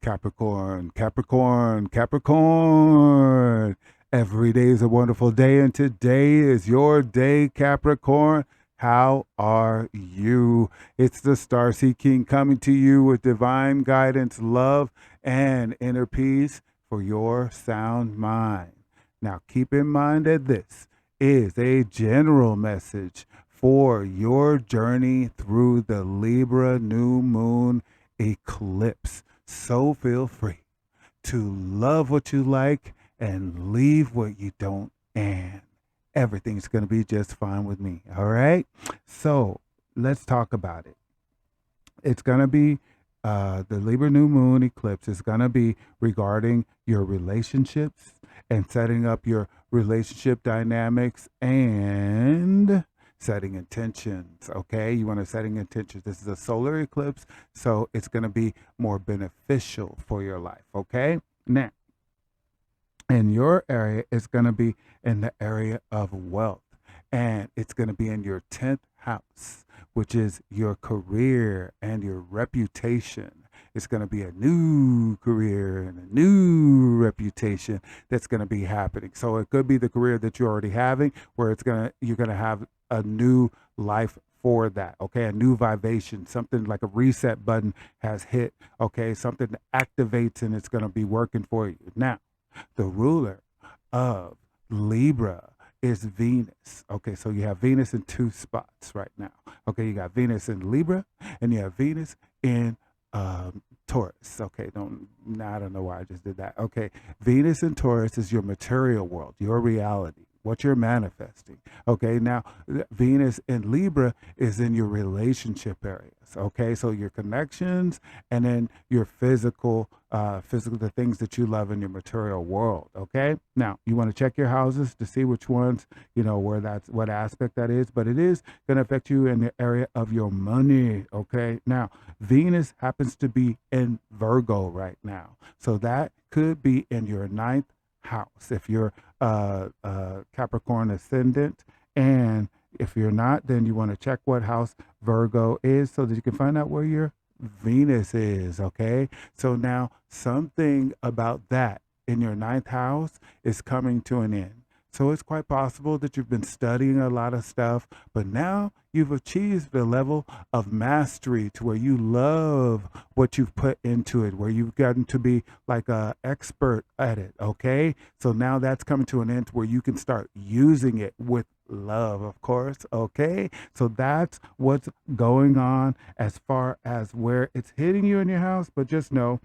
Capricorn, Capricorn, Capricorn. Every day is a wonderful day, and today is your day, Capricorn. How are you? It's the Starseed King coming to you with divine guidance, love, and inner peace for your sound mind. Now, keep in mind that this is a general message for your journey through the Libra new moon eclipse. So feel free to love what you like and leave what you don't, and everything's going to be just fine with me. All right. So let's talk about it. It's going to be the Libra new moon eclipse is going to be regarding your relationships and setting up your relationship dynamics and setting intentions. Okay, you want to setting intentions. This is a solar eclipse, so it's going to be more beneficial for your life. Okay, now in your area, it's going to be in the area of wealth, and it's going to be in your 10th house, which is your career and your reputation. It's going to be a new career and a new reputation that's going to be happening. So it could be the career that you're already having, where you're going to have a new life for that. Okay, a new vibration, something like a reset button has hit. Okay, something that activates and it's going to be working for you. Now, the ruler of Libra is Venus. Okay, so you have Venus in two spots right now. Okay, you got Venus in Libra and you have Venus in Taurus. Okay, I don't know why I just did that. Okay, Venus in Taurus is your material world, your reality, what you're manifesting. Okay, now Venus in Libra is in your relationship areas. Okay, so your connections and then your physical, the things that you love in your material world. Okay, now you want to check your houses to see which ones, where what aspect that is, but it is going to affect you in the area of your money. Okay, now Venus happens to be in Virgo right now, so that could be in your ninth house if you're Capricorn ascendant. And if you're not, then you want to check what house Virgo is so that you can find out where your Venus is. Okay, so now something about that in your ninth house is coming to an end. So it's quite possible that you've been studying a lot of stuff, but now you've achieved the level of mastery to where you love what you've put into it, where you've gotten to be like a expert at it. Okay, so now that's coming to an end where you can start using it with love, of course. Okay, so that's what's going on as far as where it's hitting you in your house. But just know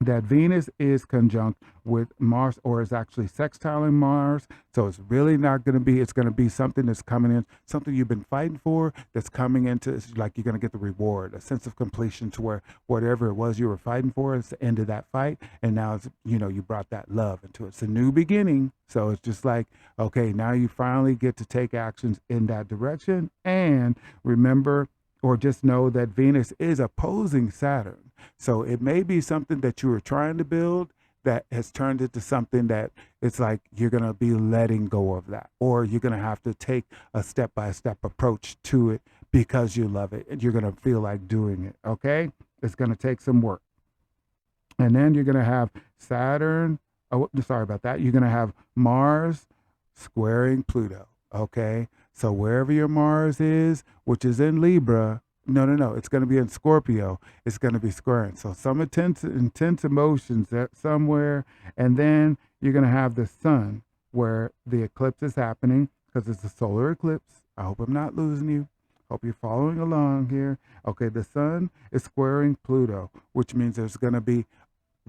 that Venus is conjunct with Mars, or is actually sextiling Mars. So it's really not going to be, it's going to be something that's coming in, something you've been fighting for that's coming into, it's like you're going to get the reward, a sense of completion to where whatever it was you were fighting for, it's the end of that fight. And now it's, you brought that love into it. It's a new beginning. So it's just like, okay, now you finally get to take actions in that direction. And remember, or just know that Venus is opposing Saturn. So it may be something that you were trying to build that has turned into something that it's like you're going to be letting go of that, or you're going to have to take a step-by-step approach to it because you love it and you're going to feel like doing it. Okay, it's going to take some work. And then you're going to have Saturn, oh sorry about that, you're going to have Mars squaring Pluto. Okay, so wherever your Mars is, which is in Libra, no, it's going to be in Scorpio. It's going to be squaring. So some intense emotions somewhere. And then you're going to have the sun where the eclipse is happening because it's a solar eclipse. I hope I'm not losing you. Hope you're following along here. Okay, the sun is squaring Pluto, which means there's going to be,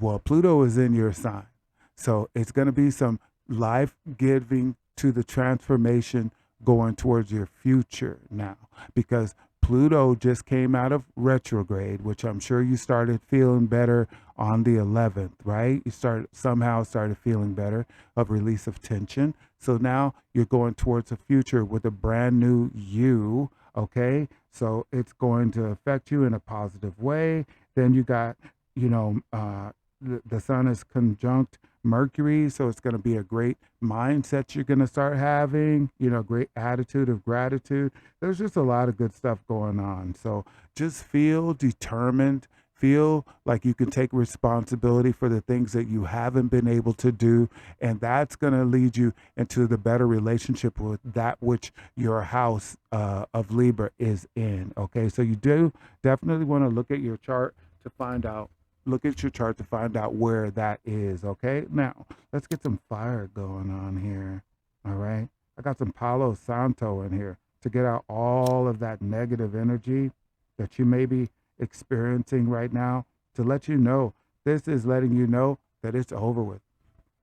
well, Pluto is in your sign. So it's going to be some life giving to the transformation going towards your future now, because Pluto just came out of retrograde, which I'm sure you started feeling better on the 11th, right? You started feeling better of release of tension. So now you're going towards the future with a brand new you, okay? So it's going to affect you in a positive way. Then you got, the sun is conjunct Mercury, so it's going to be a great mindset you're going to start having, great attitude of gratitude. There's just a lot of good stuff going on. So just feel determined, feel like you can take responsibility for the things that you haven't been able to do, and that's going to lead you into the better relationship with that which your house of Libra is in. Okay, so you do definitely want to look at your chart to find out. Look at your chart to find out where that is. Okay, now let's get some fire going on here. All right, I got some Palo Santo in here to get out all of that negative energy that you may be experiencing right now, to let you know, this is letting you know that it's over with.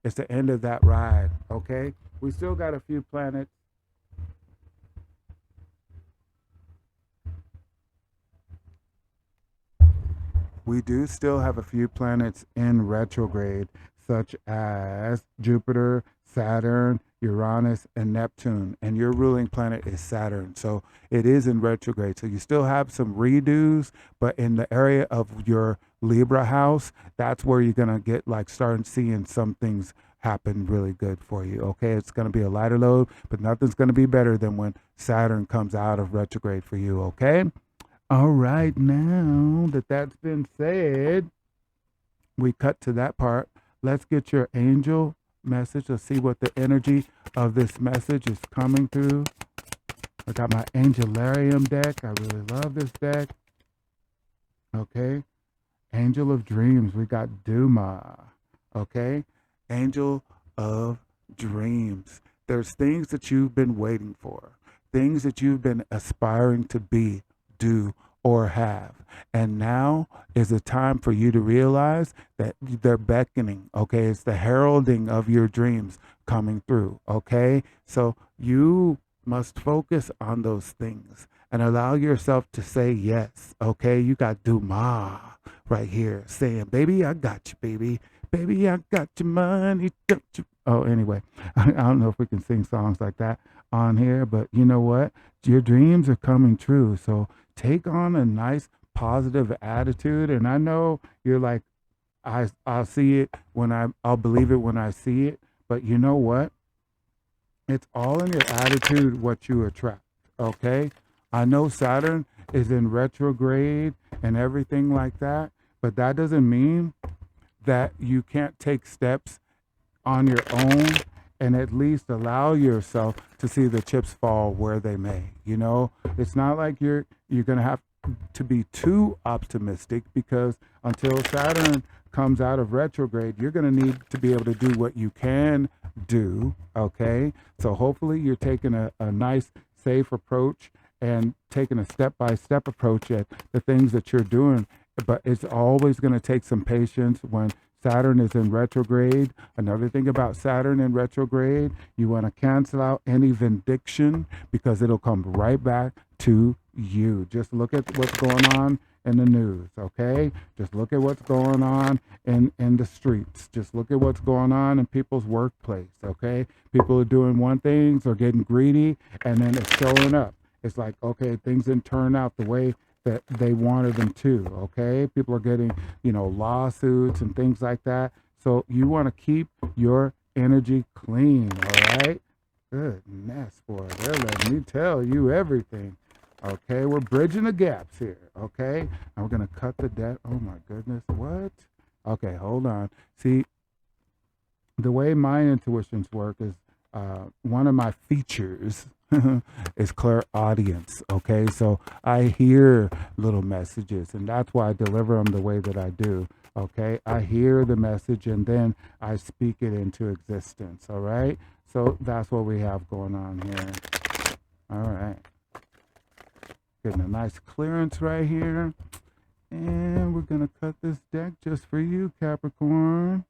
It's the end of that ride, okay? We still got a few planets. We do still have a few planets in retrograde, such as Jupiter, Saturn, Uranus, and Neptune. And your ruling planet is Saturn. So it is in retrograde. So you still have some redos, but in the area of your Libra house, that's where you're going to get like starting seeing some things happen really good for you. Okay. It's going to be a lighter load, but nothing's going to be better than when Saturn comes out of retrograde for you. Okay. All right, now that that's been said, we cut to that part. Let's get your angel message. Let's see what the energy of this message is coming through. I got my Angelarium deck. I really love this deck. Okay. Angel of Dreams. We got Duma. Okay. Angel of Dreams. There's things that you've been waiting for, things that you've been aspiring to be, do, or have. And now is the time for you to realize that they're beckoning. Okay. It's the heralding of your dreams coming through. Okay. So you must focus on those things and allow yourself to say yes. Okay. You got Duma right here saying, baby, I got you, baby. Baby, I got your money. Don't you? Oh, anyway, I don't know if we can sing songs like that on here, but you know what? Your dreams are coming true. So take on a nice positive attitude. And I know you're like, I'll see it when I'll believe it when I see it. But you know what? It's all in your attitude what you attract. Okay. I know Saturn is in retrograde and everything like that, but that doesn't mean that you can't take steps on your own and at least allow yourself to see the chips fall where they may. You know, it's not like you're going to have to be too optimistic, because until Saturn comes out of retrograde, you're going to need to be able to do what you can do. Okay. So hopefully you're taking a nice, safe approach and taking a step-by-step approach at the things that you're doing. But it's always going to take some patience when Saturn is in retrograde. Another thing about Saturn in retrograde, you want to cancel out any vindication, because it'll come right back to you. Just look at what's going on in the news, okay? Just look at what's going on in the streets. Just look at what's going on in people's workplace, okay? People are doing one thing, or getting greedy, and then it's showing up. It's like, okay, things didn't turn out the way that they wanted them to. Okay. People are getting, lawsuits and things like that. So you want to keep your energy clean. All right. Goodness, boy. They're letting me tell you everything. Okay. We're bridging the gaps here. Okay. And we're going to cut the debt. Oh my goodness. What? Okay. Hold on. See, the way my intuitions work is one of my features is clairaudience. Okay, so I hear little messages, and that's why I deliver them the way that I do. Okay, I hear the message and then I speak it into existence. All right, so that's what we have going on here. All right, getting a nice clearance right here, and we're gonna cut this deck just for you, Capricorn.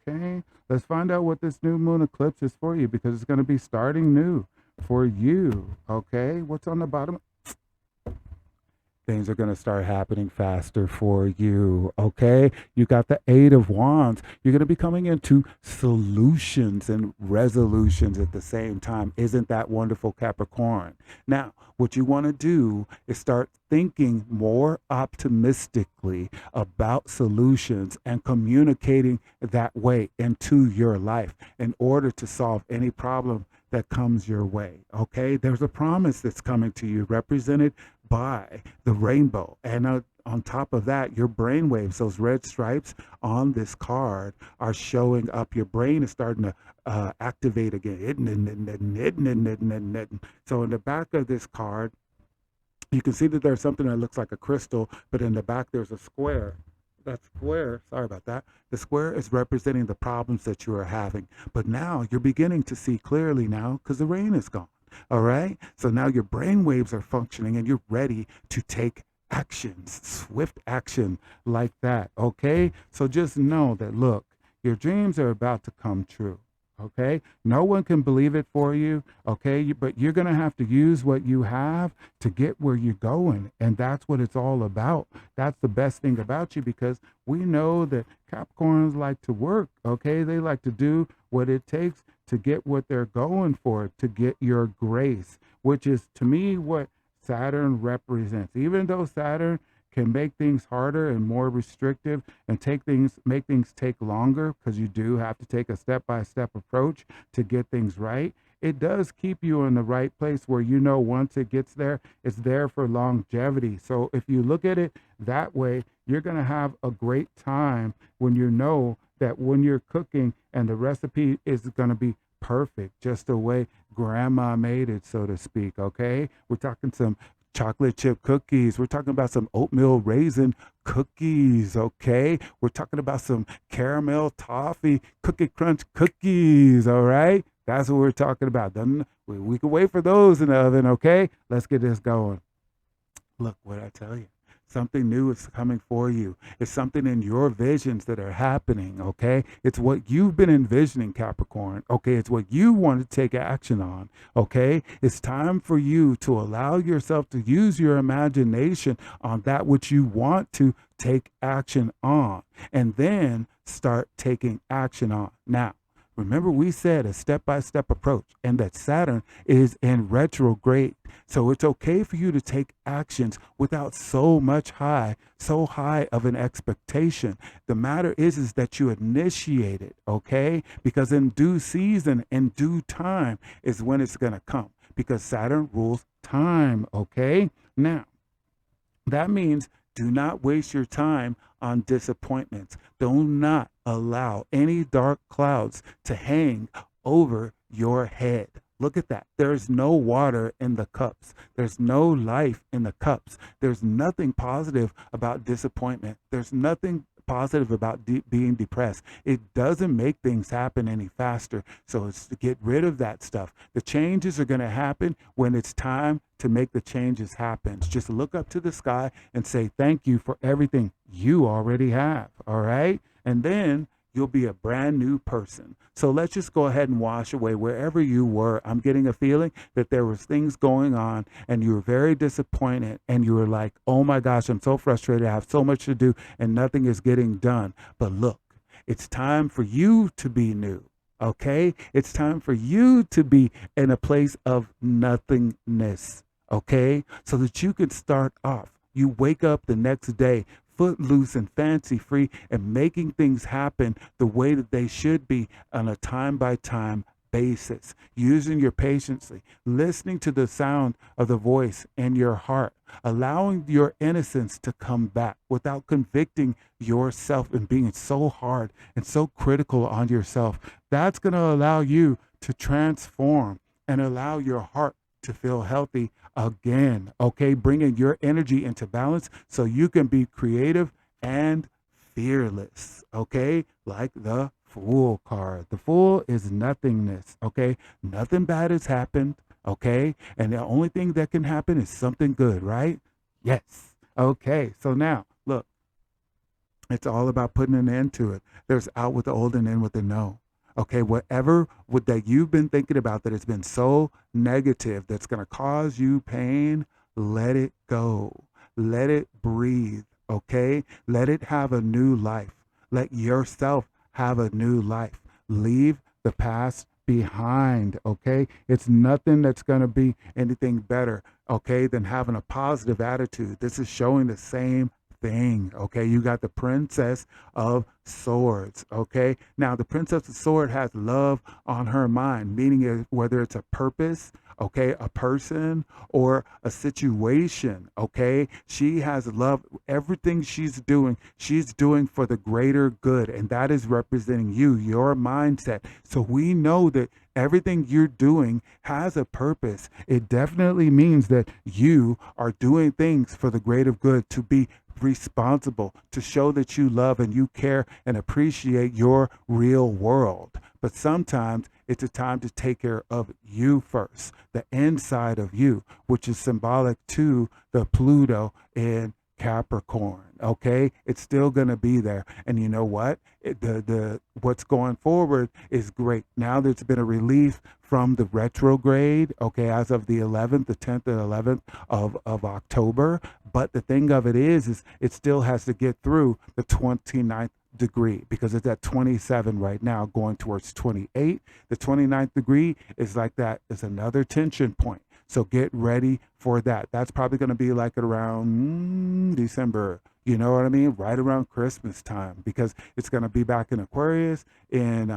Okay, let's find out what this new moon eclipse is for you, because it's going to be starting new for you. Okay, what's on the bottom? Things are going to start happening faster for you. Okay, you got the Eight of Wands. You're going to be coming into solutions and resolutions at the same time. Isn't that wonderful, Capricorn? Now, what you want to do is start thinking more optimistically about solutions and communicating that way into your life in order to solve any problem that comes your way. Okay, there's a promise that's coming to you, represented by the rainbow. And on top of that, your brain waves, those red stripes on this card, are showing up. Your brain is starting to activate again. So in the back of this card, you can see that there's something that looks like a crystal, but in the back there's a square. That square, sorry about that, the square is representing the problems that you are having. But now you're beginning to see clearly now because the rain is gone. All right? So now your brain waves are functioning and you're ready to take actions, swift action like that. Okay? So just know that, look, your dreams are about to come true. Okay, no one can believe it for you. Okay, but you're going to have to use what you have to get where you're going. And that's what it's all about. That's the best thing about you, because we know that Capricorns like to work. Okay, they like to do what it takes to get what they're going for, to get your grace, which is to me what Saturn represents. Even though Saturn can make things harder and more restrictive and make things take longer, because you do have to take a step-by-step approach to get things right, it does keep you in the right place where you know once it gets there, it's there for longevity. So if you look at it that way, you're going to have a great time when you know that when you're cooking and the recipe is going to be perfect, just the way grandma made it, so to speak. Okay, we're talking some chocolate chip cookies. We're talking about some oatmeal raisin cookies, okay? We're talking about some caramel toffee cookie crunch cookies, all right? That's what we're talking about. We can wait for those in the oven, okay? Let's get this going. Look, what I tell you. Something new is coming for you. It's something in your visions that are happening, okay? It's what you've been envisioning, Capricorn, okay? It's what you want to take action on, okay? It's time for you to allow yourself to use your imagination on that which you want to take action on, and then start taking action on. Now, remember, we said a step-by-step approach, and that Saturn is in retrograde. So it's okay for you to take actions without so high of an expectation. The matter is that you initiate it, okay? Because in due season, in due time is when it's going to come, because Saturn rules time, okay? Now, that means do not waste your time on disappointments. Do not allow any dark clouds to hang over your head. Look at that. There's no water in the cups. There's no life in the cups. There's nothing positive about disappointment. There's nothing positive about being depressed. It doesn't make things happen any faster. So it's to get rid of that stuff. The changes are going to happen when it's time to make the changes happen. Just look up to the sky and say thank you for everything you already have. All right? And then you'll be a brand new person. So let's just go ahead and wash away wherever you were. I'm getting a feeling that there was things going on and you were very disappointed and you were like, oh my gosh, I'm so frustrated. I have so much to do and nothing is getting done. But look, it's time for you to be new. Okay? It's time for you to be in a place of nothingness. Okay? So that you can start off. You wake up the next day footloose and fancy free and making things happen the way that they should be on a time by time basis, using your patience, listening to the sound of the voice in your heart, allowing your innocence to come back without convicting yourself and being so hard and so critical on yourself. That's going to allow you to transform and allow your heart to feel healthy again, okay? Bringing your energy into balance so you can be creative and fearless, okay? Like the Fool card. The Fool is nothingness, okay? Nothing bad has happened, okay? And the only thing that can happen is something good, right? Yes. Okay, so now, look, it's all about putting an end to it. There's out with the old and in with the no. Okay, whatever that you've been thinking about that has been so negative that's going to cause you pain, let it go. Let it breathe, okay? Let it have a new life. Let yourself have a new life. Leave the past behind, okay? It's nothing that's going to be anything better, okay, than having a positive attitude. This is showing the same thing, okay? You got the Princess of Swords, okay? Now, the Princess of Swords has love on her mind, meaning whether it's a purpose okay? A person or a situation, okay? She has love. Everything she's doing for the greater good, and that is representing you, your mindset. So we know that everything you're doing has a purpose. It definitely means that you are doing things for the greater good, to be responsible, to show that you love and you care and appreciate your real world. But sometimes it's a time to take care of you first, the inside of you, which is symbolic to the Pluto in Capricorn. Okay, it's still going to be there, and you know what? The what's going forward is great. Now there's been a relief from the retrograde. Okay, as of the 11th, the 10th, and 11th of October. But the thing of it is it still has to get through the 29th degree, because it's at 27 right now, going towards 28. The 29th degree is like that is another tension point. So get ready for that. That's probably going to be like around December. You know what I mean? Right around Christmas time, because it's going to be back in Aquarius in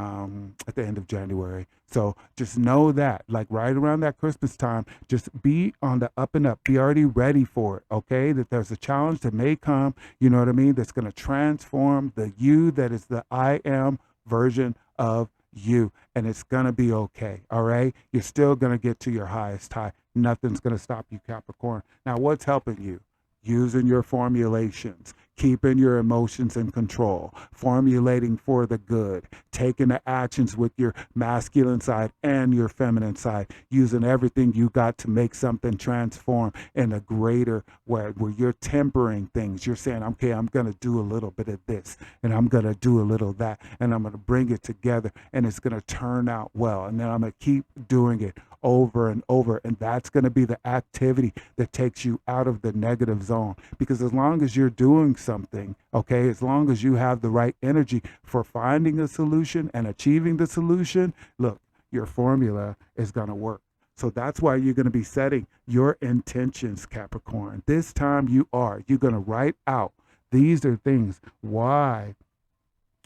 at the end of January. So just know that, like right around that Christmas time, just be on the up and up. Be already ready for it, okay? That there's a challenge that may come, you know what I mean? That's going to transform the you that is the I am version of you. And it's going to be okay, all right? You're still going to get to your highest high. Nothing's going to stop you, Capricorn. Now, what's helping you? Using your formulations, keeping your emotions in control, formulating for the good, taking the actions with your masculine side and your feminine side, using everything you got to make something transform in a greater way, where you're tempering things. You're saying, okay, I'm going to do a little bit of this, and I'm going to do a little of that, and I'm going to bring it together, and it's going to turn out well. And then I'm going to keep doing it over and over. And that's going to be the activity that takes you out of the negative zone. Because as long as you're doing something, okay, as long as you have the right energy for finding a solution and achieving the solution, look, your formula is going to work. So that's why you're going to be setting your intentions, Capricorn. This time you're going to write out, these are things: why,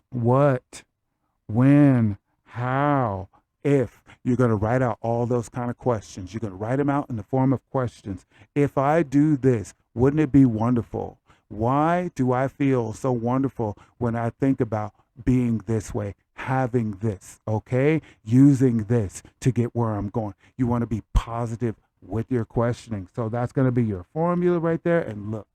what, when, how, if. You're going to write out all those kind of questions. You're going to write them out in the form of questions. If I do this, wouldn't it be wonderful? Why do I feel so wonderful when I think about being this way, having this, okay? Using this to get where I'm going. You want to be positive with your questioning. So that's going to be your formula right there. And look,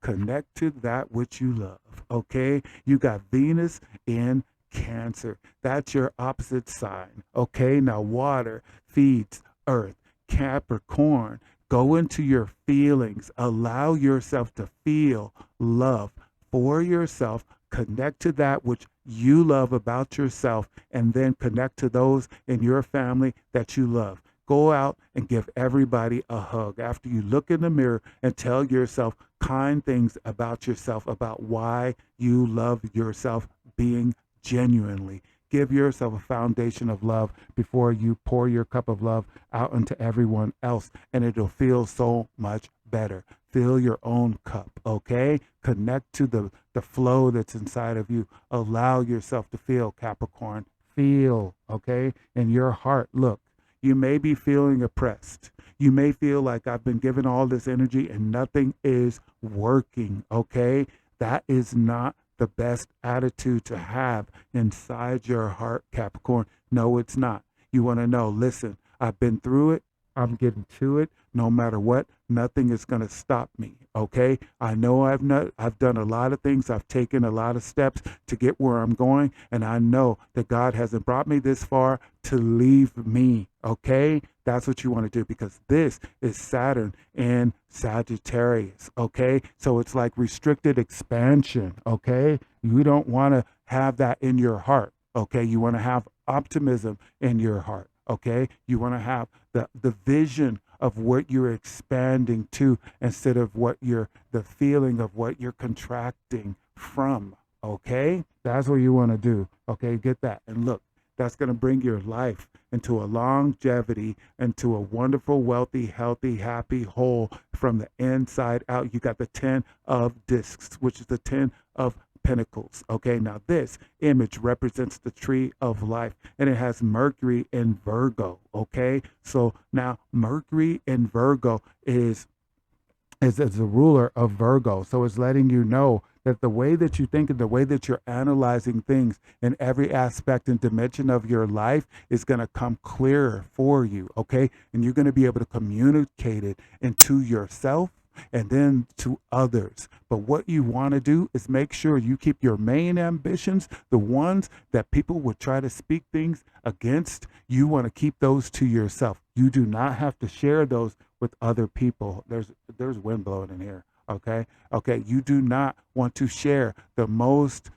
connect to that which you love, okay? You got Venus in Cancer. That's your opposite sign. Okay, now water feeds earth. Capricorn, go into your feelings. Allow yourself to feel love for yourself. Connect to that which you love about yourself, and then connect to those in your family that you love. Go out and give everybody a hug after you look in the mirror, and tell yourself kind things about yourself, about why you love yourself, being genuinely. Give yourself a foundation of love before you pour your cup of love out into everyone else, and it'll feel so much better. Fill your own cup, okay? Connect to the flow that's inside of you. Allow yourself to feel, Capricorn. Feel, okay? In your heart, look, you may be feeling oppressed. You may feel like, I've been given all this energy and nothing is working, okay? That is not the best attitude to have inside your heart, Capricorn. No, it's not. You want to know, listen, I've been through it. I'm getting to it. No matter what, nothing is going to stop me. Okay. I know I've done a lot of things. I've taken a lot of steps to get where I'm going. And I know that God hasn't brought me this far to leave me. Okay. That's what you want to do, because this is Saturn in Sagittarius. Okay. So it's like restricted expansion. Okay. You don't want to have that in your heart. Okay. You want to have optimism in your heart. Okay. You want to have the vision of what you're expanding to, instead of the feeling of what you're contracting from. Okay. That's what you want to do. Okay. Get that. And look, that's going to bring your life into a longevity, into a wonderful, wealthy, healthy, happy, whole from the inside out. You got the 10 of discs, which is the 10 of Pentacles. Okay, now this image represents the tree of life, and it has Mercury in Virgo. Okay, so now Mercury in Virgo is the ruler of Virgo. So it's letting you know that the way that you think and the way that you're analyzing things in every aspect and dimension of your life is going to come clearer for you. Okay, and you're going to be able to communicate it into yourself and then to others. But what you want to do is make sure you keep your main ambitions, the ones that people would try to speak things against. You want to keep those to yourself. You do not have to share those with other people. There's wind blowing in here. Okay. You do not want to share the most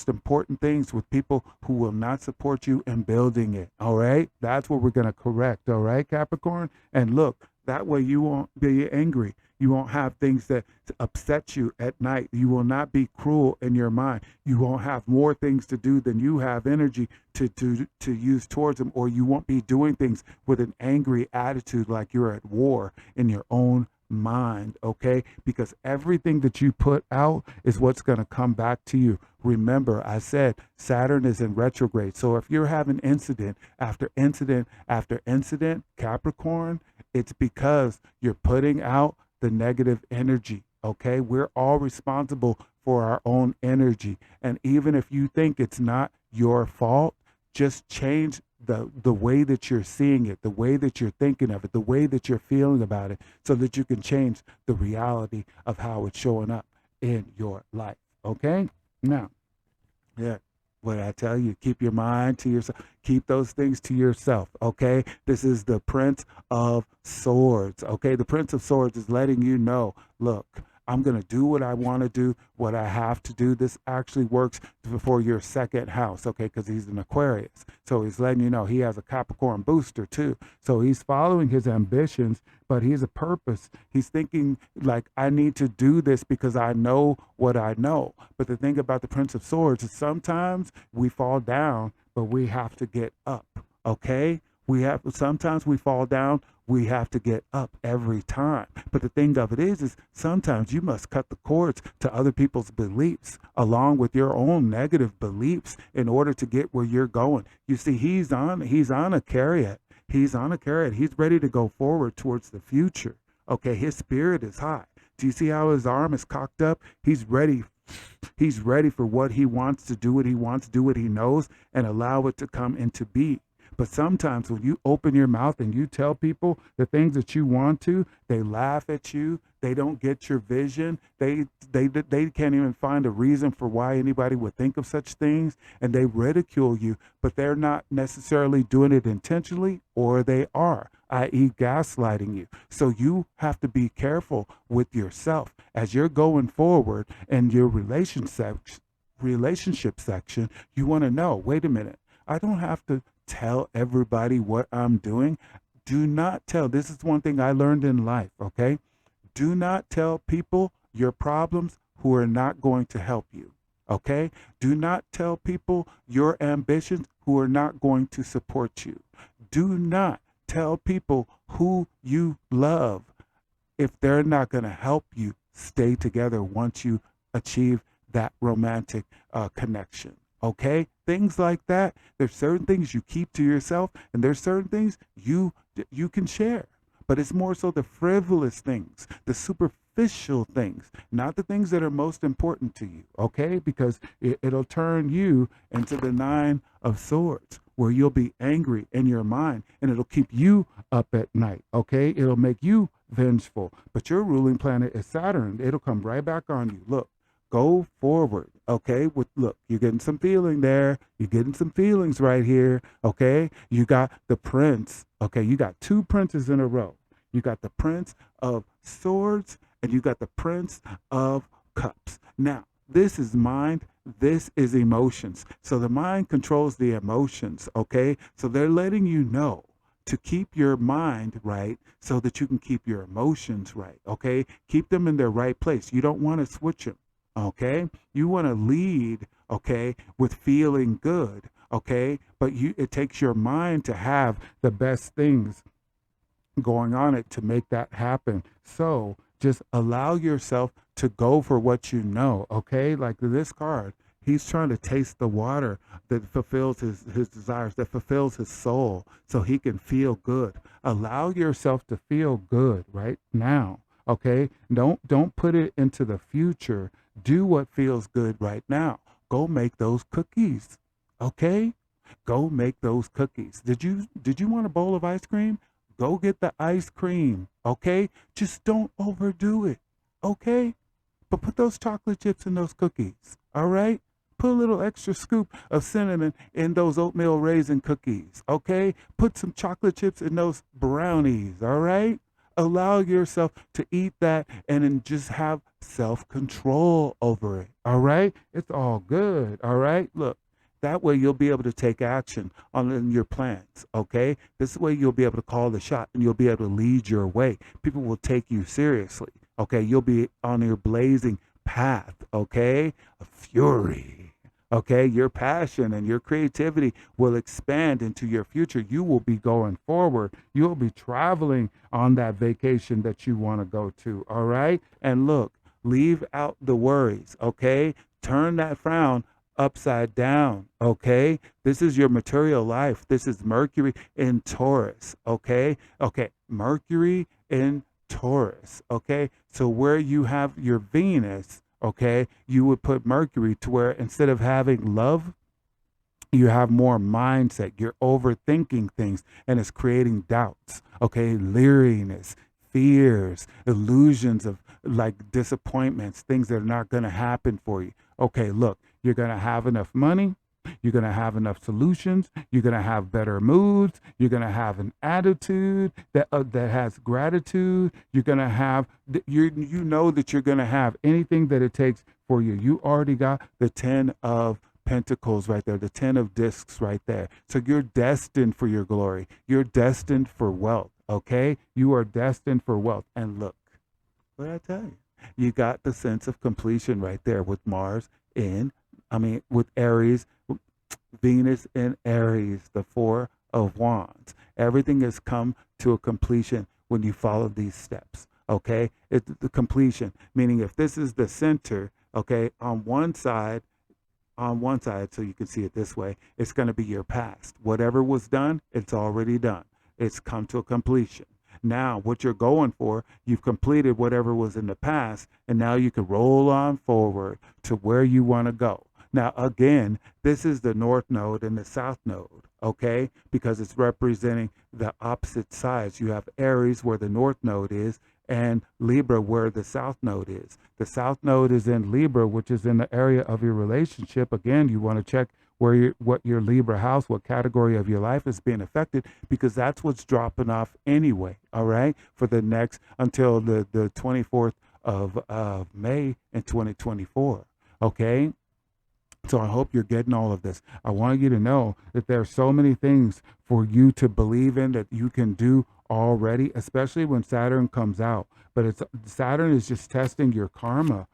important things with people who will not support you in building it. All right. That's what we're going to correct. All right, Capricorn. And look, that way you won't be angry. You won't have things that upset you at night. You will not be cruel in your mind. You won't have more things to do than you have energy to use towards them, or you won't be doing things with an angry attitude like you're at war in your own mind. Okay, because everything that you put out is what's going to come back to you. Remember, I said Saturn is in retrograde. So if you're having incident after incident after incident, Capricorn, it's because you're putting out the negative energy. Okay, we're all responsible for our own energy, and even if you think it's not your fault, just change the way that you're seeing it, the way that you're thinking of it, the way that you're feeling about it, so that you can change the reality of how it's showing up in your life. Okay, now, yeah, what I tell you, keep your mind to yourself. Keep those things to yourself. Okay, this is the Prince of Swords. Okay, the Prince of Swords is letting you know, look, I'm going to do what I want to do, what I have to do. This actually works for your second house, okay, because he's an Aquarius. So he's letting you know he has a Capricorn booster too. So he's following his ambitions, but he's a purpose. He's thinking like, I need to do this because I know what I know. But the thing about the Prince of Swords is sometimes we fall down, but we have to get up, okay? Sometimes we fall down, we have to get up every time. But the thing of it is sometimes you must cut the cords to other people's beliefs along with your own negative beliefs in order to get where you're going. You see, he's on a chariot. He's on a chariot. He's ready to go forward towards the future. Okay, his spirit is high. Do you see how his arm is cocked up? He's ready. He's ready for what he wants to do, what he wants to do, what he knows, and allow it to come into being. But sometimes when you open your mouth and you tell people the things that you want to, they laugh at you. They don't get your vision. They can't even find a reason for why anybody would think of such things, and they ridicule you, but they're not necessarily doing it intentionally, or they are, i.e. gaslighting you. So you have to be careful with yourself as you're going forward in your relationship section. You want to know, wait a minute, I don't have to tell everybody what I'm doing. Do not tell. This is one thing I learned in life, okay? Do not tell people your problems who are not going to help you, okay? Do not tell people your ambitions who are not going to support you. Do not tell people who you love if they're not going to help you stay together once you achieve that romantic connection. Okay, things like that. There's certain things you keep to yourself, and there's certain things you can share. But it's more so the frivolous things, the superficial things, not the things that are most important to you. Okay, because it'll turn you into the Nine of Swords, where you'll be angry in your mind, and it'll keep you up at night. Okay, it'll make you vengeful. But your ruling planet is Saturn. It'll come right back on you. Look. Go forward, okay? Look, you're getting some feeling there. You're getting some feelings right here, okay? You got the Prince, okay? You got two princes in a row. You got the Prince of Swords, and you got the Prince of Cups. Now, this is mind. This is emotions. So the mind controls the emotions, okay? So they're letting you know to keep your mind right so that you can keep your emotions right, okay? Keep them in their right place. You don't want to switch them. Okay, you want to lead, okay, with feeling good, okay, but it takes your mind to have the best things going on it to make that happen. So just allow yourself to go for what you know, okay? Like this card, he's trying to taste the water that fulfills his desires, that fulfills his soul, so he can feel good. Allow yourself to feel good right now, okay? Don't put it into the future. Do what feels good right now. Go make those cookies, okay? Go make those cookies. Did you want a bowl of ice cream? Go get the ice cream, okay? Just don't overdo it, okay? But put those chocolate chips in those cookies, all right? Put a little extra scoop of cinnamon in those oatmeal raisin cookies, okay? Put some chocolate chips in those brownies, all right? Allow yourself to eat that and then just have self-control over it, all right? It's all good, all right? Look, that way you'll be able to take action on your plans, okay? This way you'll be able to call the shot and you'll be able to lead your way. People will take you seriously, okay? You'll be on your blazing path, okay? A fury, okay? Your passion and your creativity will expand into your future. You will be going forward. You'll be traveling on that vacation that you want to go to, all right? And look, leave out the worries, okay? Turn that frown upside down, okay? This is your material life. This is Mercury in Taurus, okay? Okay, Mercury in Taurus, okay? So where you have your Venus, okay, you would put Mercury to where instead of having love, you have more mindset. You're overthinking things and it's creating doubts, okay? Leeriness, fears, illusions of like disappointments, things that are not going to happen for you. Okay, look, you're going to have enough money. You're going to have enough solutions. You're going to have better moods. You're going to have an attitude that has gratitude. You're going to have, you know that you're going to have anything that it takes for you. You already got the 10 of Pentacles right there, the 10 of discs right there. So you're destined for your glory. You're destined for wealth, okay? You are destined for wealth. And look, what did I tell you? You got the sense of completion right there with Mars with Aries, Venus in Aries, the 4 of Wands. Everything has come to a completion when you follow these steps, okay? It's the completion, meaning if this is the center, okay, on one side, so you can see it this way, it's going to be your past. Whatever was done, it's already done. It's come to a completion. Now, what you're going for, you've completed whatever was in the past, and now you can roll on forward to where you want to go. Now, again, this is the North Node and the South Node, okay? Because it's representing the opposite sides. You have Aries where the North Node is and Libra where the South Node is. The South Node is in Libra, which is in the area of your relationship. Again, you want to check what your Libra house, what category of your life is being affected, because that's what's dropping off anyway, all right, for the next, until the 24th of May in 2024, okay? So I hope you're getting all of this. I want you to know that there are so many things for you to believe in that you can do already, especially when Saturn comes out. But Saturn is just testing your karma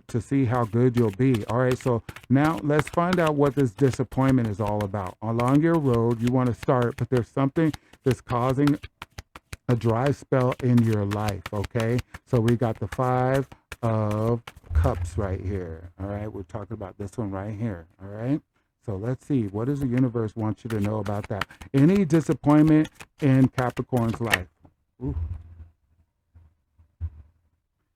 to see how good you'll be. All right, so now let's find out what this disappointment is all about. Along your road, you want to start, but there's something that's causing a dry spell in your life, okay? So we got the 5 of Cups right here, all right? We're talking about this one right here, all right? So let's see, what does the universe want you to know about that? Any disappointment in Capricorn's life? Ooh.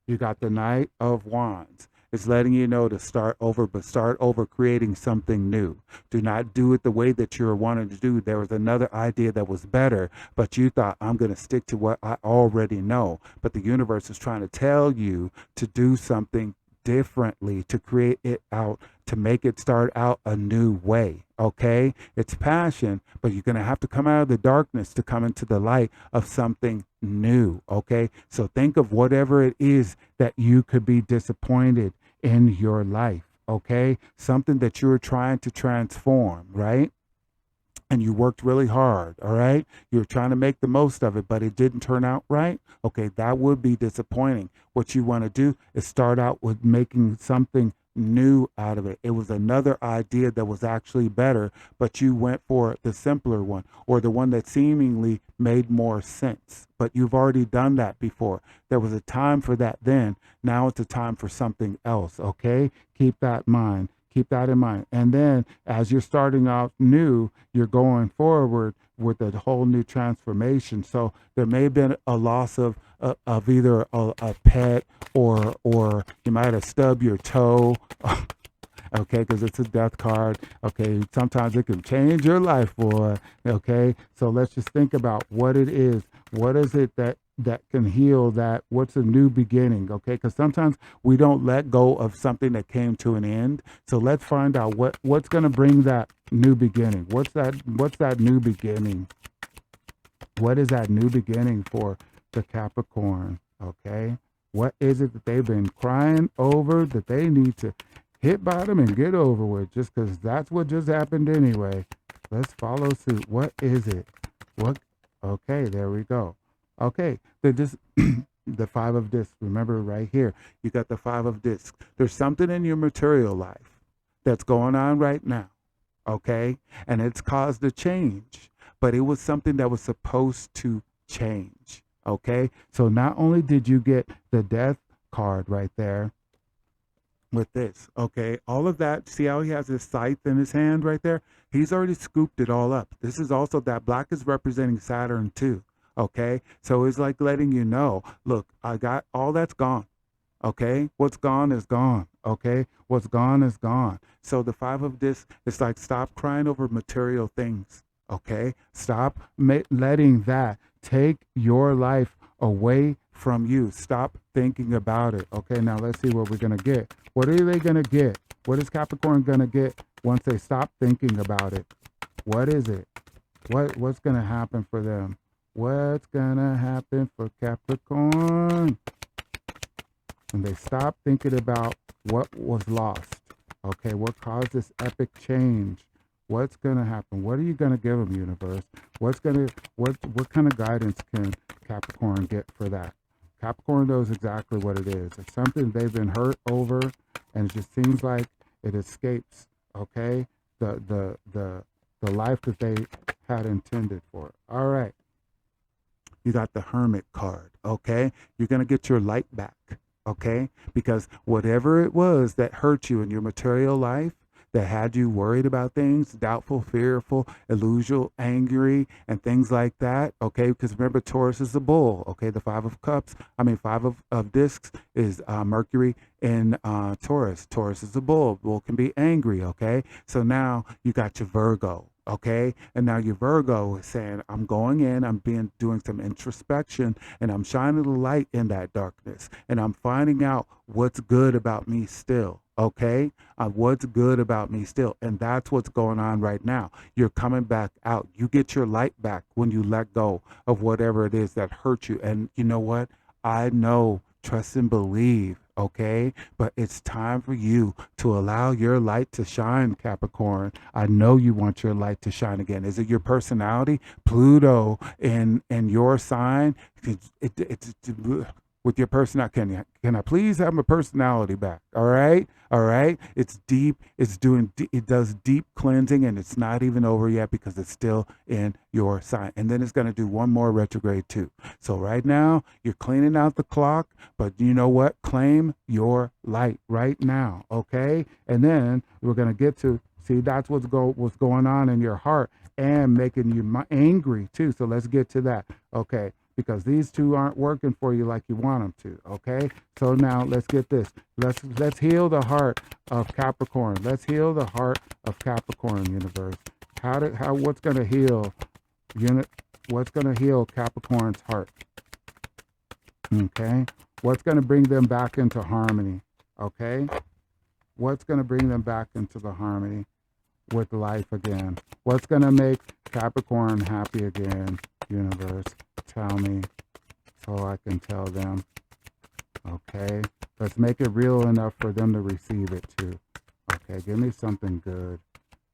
You got the Knight of Wands. It's letting you know to start over, but start over creating something new. Do not do it the way that you're wanting to do. There was another idea that was better, but you thought, I'm going to stick to what I already know. But the universe is trying to tell you to do something differently, to create it out, to make it start out a new way, okay? It's passion, but you're going to have to come out of the darkness to come into the light of something new, okay? So think of whatever it is that you could be disappointed in your life, okay? Something that you're trying to transform, right? And you worked really hard, all right? You're trying to make the most of it, but it didn't turn out right. Okay, that would be disappointing. What you want to do is start out with making something new out of it. It was another idea that was actually better, but you went for the simpler one or the one that seemingly made more sense. But you've already done that before. There was a time for that then. Now it's a time for something else. Okay? Keep that in mind. Keep that in mind. And then as you're starting out new, you're going forward with a whole new transformation. So there may have been a loss of either a pet or you might have stubbed your toe. Okay, because it's a death card. Okay, sometimes it can change your life, boy. Okay, so let's just think about what it is. What is it that can heal that? What's a new beginning? Okay, because sometimes we don't let go of something that came to an end. So let's find out what's going to bring that new beginning. What's that new beginning? What is that new beginning for the Capricorn? Okay, what is it that they've been crying over that they need to hit bottom and get over with, just because that's what just happened anyway? Let's follow suit. What is it? What? Okay, there we go. Okay, the five of discs. Remember right here, you got the five of discs. There's something in your material life that's going on right now. Okay, and it's caused a change, but it was something that was supposed to change. Okay, so not only did you get the death card right there with this, okay, all of that, see how he has his scythe in his hand right there? He's already scooped it all up. This is also that black is representing Saturn too. Okay, so it's like letting you know, look, I got all that's gone. Okay, what's gone is gone. Okay, what's gone is gone. So the five of this, it's like stop crying over material things. Okay, stop letting that take your life away from you. Stop thinking about it. Okay, now let's see what we're gonna get. What are they gonna get? What is Capricorn gonna get once they stop thinking about it? What is it? What's gonna happen for them? What's gonna happen for Capricorn when they stop thinking about what was lost? Okay, what caused this epic change? What's gonna happen? What are you gonna give them, universe? What kind of guidance can Capricorn get for that? Capricorn knows exactly what it is. It's something they've been hurt over, and it just seems like it escapes. Okay, the life that they had intended for it. All right, you got the Hermit card. Okay, you're gonna get your light back. Okay, because whatever it was that hurt you in your material life, that had you worried about things, doubtful, fearful, illusional, angry, and things like that. Okay, because remember, Taurus is the bull. Okay, the five of discs is Mercury in Taurus. Taurus is the bull. Bull can be angry. Okay, so now you got your Virgo. Okay, and now your Virgo is saying, I'm going in, doing some introspection, and I'm shining the light in that darkness, and I'm finding out what's good about me still. Okay, what's good about me still, and that's what's going on right now. You're coming back out. You get your light back when you let go of whatever it is that hurt you. And you know what? I know, trust and believe. Okay, but it's time for you to allow your light to shine, Capricorn. I know you want your light to shine again. Is it your personality? Pluto in your sign. It's with your personality. Can I please have my personality back? All right, all right. It's deep. It does deep cleansing, and it's not even over yet because it's still in your sign. And then it's going to do one more retrograde too. So right now you're cleaning out the clock, but you know what? Claim your light right now. Okay, and then we're going to get to see that's what's going on in your heart and making you angry too. So let's get to that. Okay, because these two aren't working for you like you want them to. Okay, so now let's get this. Let's heal the heart of Capricorn. Let's heal the heart of Capricorn, universe. What's going to heal what's going to heal Capricorn's heart? Okay, what's going to bring them back into harmony? Okay, what's going to bring them back into the harmony with life again? What's going to make Capricorn happy again, universe? Tell me so I can tell them. Okay, let's make it real enough for them to receive it too. Okay, give me something good.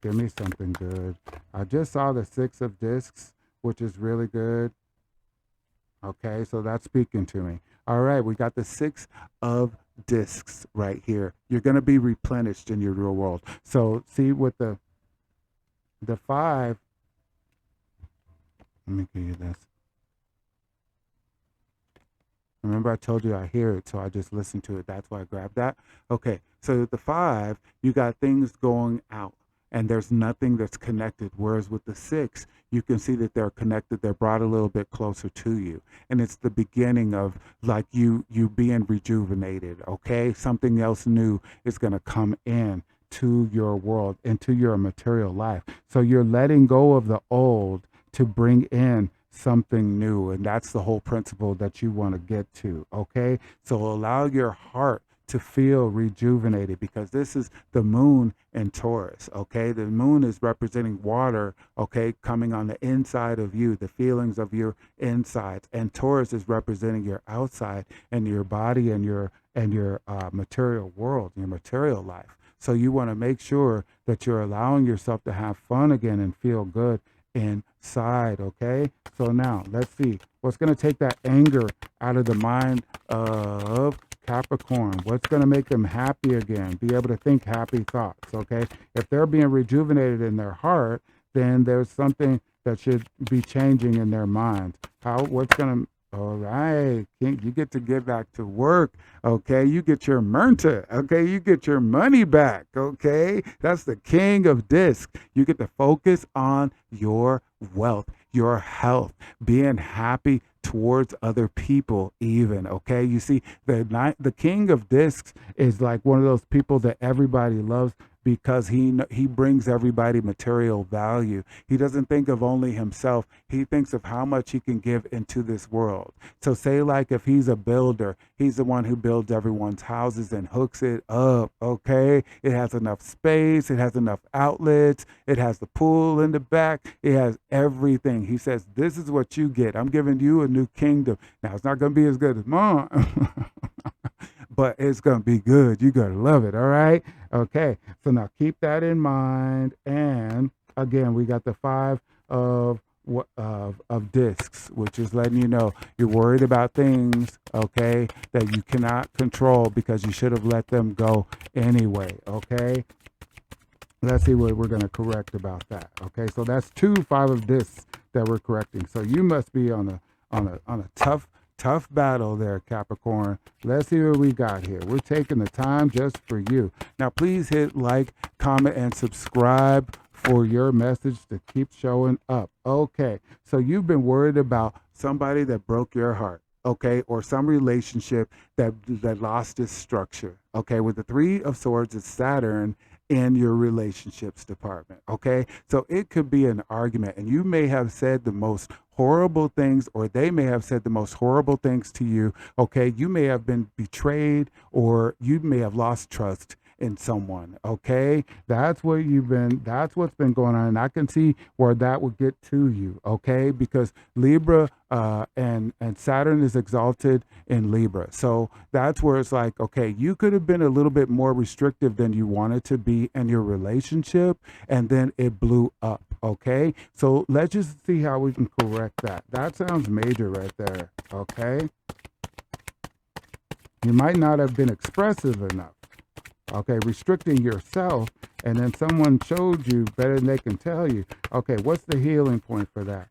Give me something good. I just saw the Six of Discs, which is really good. Okay, so that's speaking to me. All right, we got the Six of Discs right here. You're going to be replenished in your real world. So see with the five, let me give you this. Remember, I told you I hear it, so I just listen to it. That's why I grabbed that. Okay, so with the five, you got things going out, and there's nothing that's connected. Whereas with the six, you can see that they're connected. They're brought a little bit closer to you, and it's the beginning of like you being rejuvenated. Okay, something else new is gonna come in to your world, into your material life. So you're letting go of the old to bring in something new. And that's the whole principle that you want to get to. Okay. So allow your heart to feel rejuvenated because this is the moon in Taurus. Okay. The moon is representing water. Okay. Coming on the inside of you, the feelings of your insides. And Taurus is representing your outside and your body and your material world, your material life. So you want to make sure that you're allowing yourself to have fun again and feel good inside. Okay, so now let's see what's going to take that anger out of the mind of Capricorn. What's going to make them happy again, be able to think happy thoughts. Okay, if they're being rejuvenated in their heart, then there's something that should be changing in their minds. What's going to all right, King, you get to get back to work. Okay, you get your mernta. Okay, you get your money back. Okay, that's the king of disc. You get to focus on your wealth, your health, being happy towards other people even. Okay, you see the king of discs is like one of those people that everybody loves because he brings everybody material value. He doesn't think of only himself. He thinks of how much he can give into this world. So say like if he's a builder, he's the one who builds everyone's houses and hooks it up, okay? It has enough space, it has enough outlets, it has the pool in the back, it has everything. He says, "This is what you get. I'm giving you a new kingdom." Now it's not going to be as good as mine. But it's going to be good. You're going to love it. All right. Okay. So now keep that in mind. And again, we got the five of discs, which is letting you know you're worried about things, okay, that you cannot control because you should have let them go anyway. Okay. Let's see what we're going to correct about that. Okay. So that's five of discs that we're correcting. So you must be on a tough battle there, Capricorn. Let's see what we got here. We're taking the time just for you. Now, please hit like, comment, and subscribe for your message to keep showing up. Okay, so you've been worried about somebody that broke your heart, okay, or some relationship that lost its structure. Okay, with the Three of Swords, it's Saturn in your relationships department. Okay, so it could be an argument, and you may have said the most horrible things, or they may have said the most horrible things to you. Okay, you may have been betrayed, or you may have lost trust in someone. Okay, that's what's been going on, and I can see where that would get to you. Okay, because Libra and Saturn is exalted in Libra, so that's where it's like, okay, you could have been a little bit more restrictive than you wanted to be in your relationship, and then it blew up. Okay, so let's just see how we can correct that. That sounds major right there. Okay, you might not have been expressive enough. Okay, restricting yourself, and then someone showed you better than they can tell you. Okay, what's the healing point for that?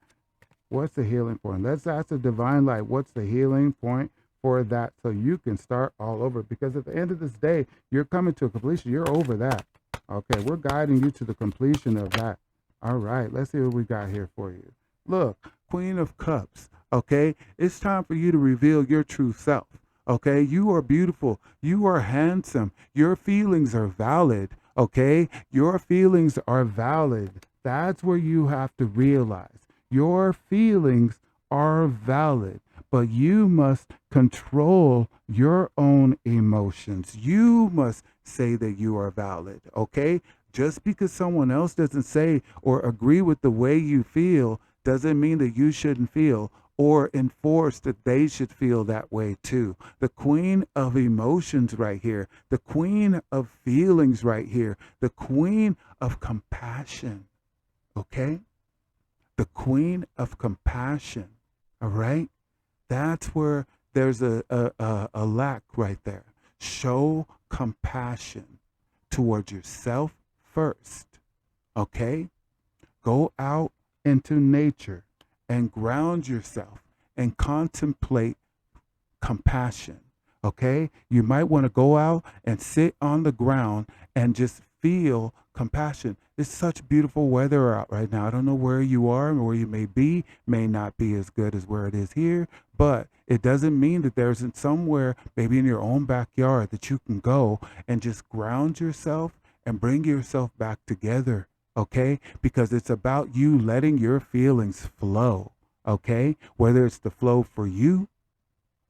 What's the healing point? Let's ask the divine light, what's the healing point for that, so you can start all over? Because at the end of this day, you're coming to a completion. You're over that. Okay, we're guiding you to the completion of that. All right, let's see what we got here for you. Look, Queen of Cups. Okay, it's time for you to reveal your true self. Okay, you are beautiful. You are handsome. Your feelings are valid. Okay, your feelings are valid. That's where you have to realize your feelings are valid, but you must control your own emotions. You must say that you are valid. Okay, just because someone else doesn't say or agree with the way you feel doesn't mean that you shouldn't feel or enforce that they should feel that way too. The queen of emotions right here, the queen of feelings right here, the queen of compassion, okay? The queen of compassion, all right? That's where there's a lack right there. Show compassion towards yourself first. Okay? Go out into nature and ground yourself and contemplate compassion. Okay? You might want to go out and sit on the ground and just feel compassion. It's such beautiful weather out right now. I don't know where you are and where you may be, may not be as good as where it is here, but it doesn't mean that there isn't somewhere, maybe in your own backyard, that you can go and just ground yourself and bring yourself back together. Okay? Because it's about you letting your feelings flow. Okay? Whether it's the flow for you,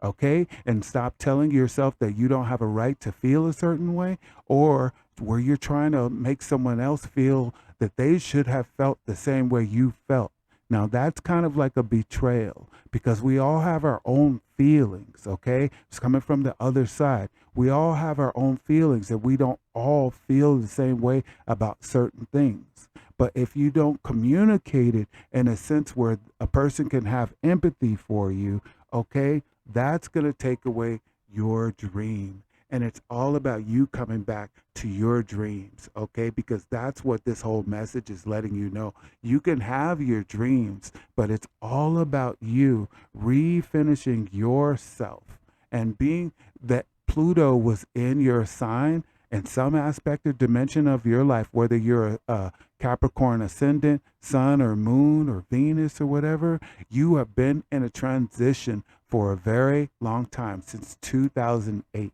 okay, and stop telling yourself that you don't have a right to feel a certain way, or where you're trying to make someone else feel that they should have felt the same way you felt. Now that's kind of like a betrayal, because we all have our own feelings. Okay, it's coming from the other side. We all have our own feelings, and we don't all feel the same way about certain things. But if you don't communicate it in a sense where a person can have empathy for you, okay, that's going to take away your dream. And it's all about you coming back to your dreams, okay? Because that's what this whole message is letting you know. You can have your dreams, but it's all about you refinishing yourself and being that Pluto was in your sign in some aspect or dimension of your life, whether you're a Capricorn ascendant, sun or moon or Venus or whatever, you have been in a transition for a very long time, since 2008.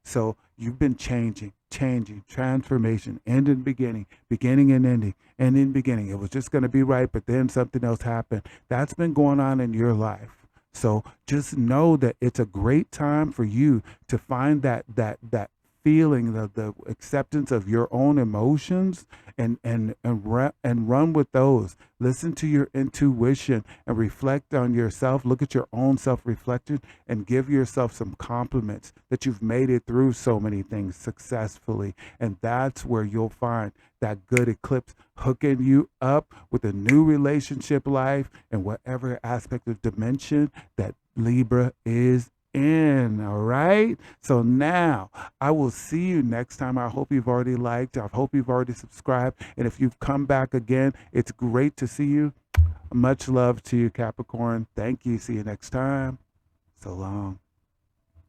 So you've been changing, transformation, end and beginning, beginning and ending, and in beginning. It was just going to be right, but then something else happened. That's been going on in your life. So just know that it's a great time for you to find that feeling, the acceptance of your own emotions, and run with those. Listen to your intuition and reflect on yourself. Look at your own self-reflection and give yourself some compliments that you've made it through so many things successfully. And that's where you'll find that good eclipse hooking you up with a new relationship life and whatever aspect of dimension that Libra is in. All right. So now I will see you next time. I hope you've already liked. I hope you've already subscribed. And if you've come back again, it's great to see you. Much love to you, Capricorn. Thank you. See you next time. So long.